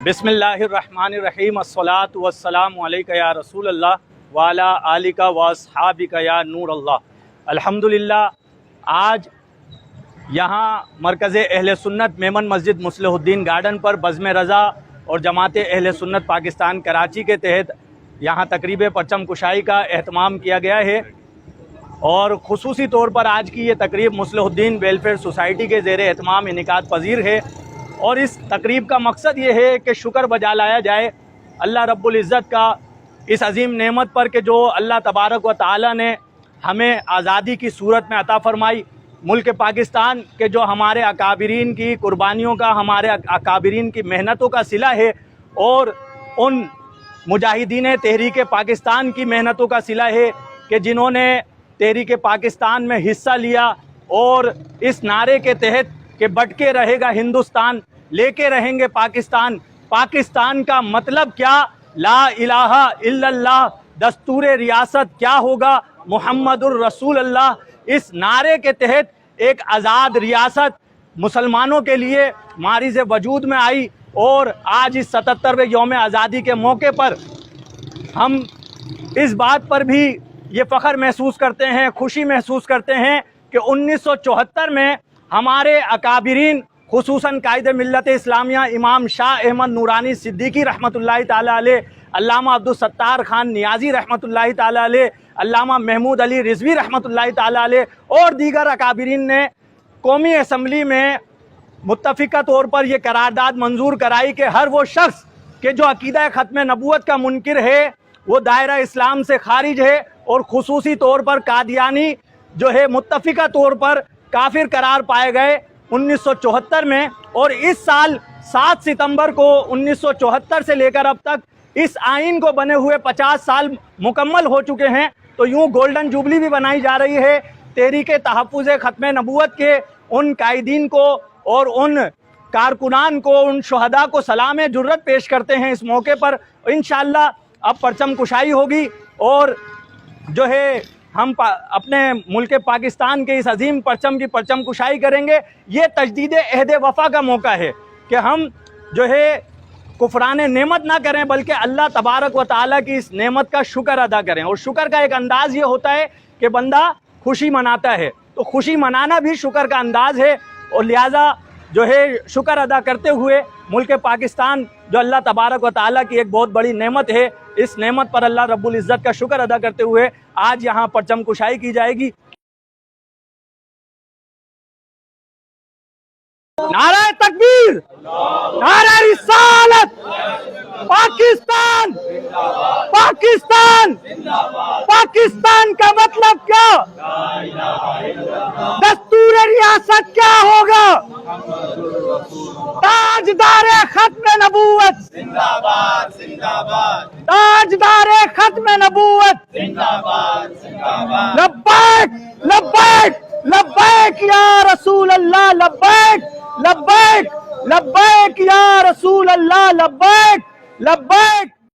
बिस्मिल्लाहिर्रहमानिर्रहीम अस्सलातु वस्सलामु अलैका या रसूल अल्लाह वाला आलिका व अस्हाबिका या नूर अल्लाह। अल्हम्दुलिल्लाह, आज यहाँ मरकज़ अहले सुन्नत मेमन मस्जिद मुस्लिहुद्दीन गार्डन पर बज़्म रज़ा और जमात अहले सुन्नत पाकिस्तान कराची के तहत यहाँ तकरीब परचम कुशाई का एहतमाम किया गया है। और ख़ुसूसी तौर पर आज की ये तकरीब मुस्लिहुद्दीन वेलफेयर सोसाइटी के ज़ेर एहतमाम इनेकाद पज़ीर है। और इस तकरीब का मकसद ये है कि शुक्र बजा लाया जाए अल्लाह रब्बुल इज़्ज़त का इस अजीम नेमत पर कि जो अल्लाह तबारक व तआला ने हमें आज़ादी की सूरत में अता फ़रमाई। मुल्क पाकिस्तान के जो हमारे अकाबिरीन की कुर्बानियों का, हमारे अकाबिरीन की मेहनतों का सिला है और उन मुजाहिदीन तहरीक पाकिस्तान की मेहनतों का सिला है कि जिन्होंने तहरीक पाकिस्तान में हिस्सा लिया और इस नारे के तहत कि बटके रहेगा हिंदुस्तान, लेके रहेंगे पाकिस्तान। पाकिस्तान का मतलब क्या? ला इलाहा इल्लल्लाह, दस्तूर रियासत क्या होगा? मुहम्मदुर रसूल अल्लाह। इस नारे के तहत एक आज़ाद रियासत मुसलमानों के लिए मारिज़ वजूद में आई। और आज इस 77वें यौम आज़ादी के मौके पर हम इस बात पर भी ये फ़ख्र महसूस करते हैं, खुशी महसूस करते हैं कि 1974 में हमारे अकाबिरीन खुसूसन कायद मिल्लत इस्लामिया इमाम शाह अहमद नूरानी सिद्दीकी रहमतुल्लाहि ताला अलैह, अल्लामा अब्दुल सत्तार खान नियाज़ी रहमतुल्लाहि ताला अलैह, अल्लामा महमूद अली रिजवी रहमतुल्लाहि ताला अलैह और दीगर अकाबिरीन ने कौमी असम्बली में मुत्तफ़िक़ा तौर पर यह करारदाद मंजूर कराई कि हर वो शख्स के जो अकीदा ख़त्म नबूवत का मुनकिर है वो दायरा इस्लाम से खारिज है और ख़ुसूसी तौर पर कादियानी जो है मुत्तफ़िक़ा तौर पर काफिर करार पाए गए 1974 में। और इस साल 7 सितंबर को 1974 से लेकर अब तक इस आइन को बने हुए 50 साल मुकम्मल हो चुके हैं। तो यूँ गोल्डन जुबली भी बनाई जा रही है। तहरीक तहफ़्फ़ुज़ ख़त्म नबूवत के उन कायदीन को और उन कारकुनान को, उन शुहदा को सलाम जुर्रत पेश करते हैं इस मौके पर। इंशाअल्लाह अब परचम कुशाई होगी और जो है हम अपने मुल्क पाकिस्तान के इस अजीम परचम की परचम कुशाई करेंगे। ये तजदीद अहद वफ़ा का मौका है कि हम जो है कुफरान नेमत ना करें बल्कि अल्लाह तबारक व तआला की इस नेमत का शुक्र अदा करें। और शुक्र का एक अंदाज़ ये होता है कि बंदा खुशी मनाता है, तो खुशी मनाना भी शुक्र का अंदाज़ है। और लिहाजा जो है शुक्र अदा करते हुए मुल्क पाकिस्तान जो अल्लाह तबारक व तआला की एक बहुत बड़ी नेमत है, इस नेमत पर अल्लाह रब्बुल इज़्ज़त का शुक्र अदा करते हुए आज यहाँ परचम कुशाई की जाएगी। नारा तकबीर, नारा रिसालत, पाकिस्तान, पाकिस्तान, पाकिस्तान का मतलब क्या? दस्तूर रियासत क्या होगा? ताजदारे खत्म नबूवत जिंदाबाद, जिंदाबाद, ताजदारे खत्म नबूवत जिंदाबाद, जिंदाबाद। लब्बैक, लब्बैक, लब्बैक या रसूल अल्लाह, लब्बैक, लब्बैक, लब्बैक या रसूल अल्लाह, लब्बैक, लब्बैक।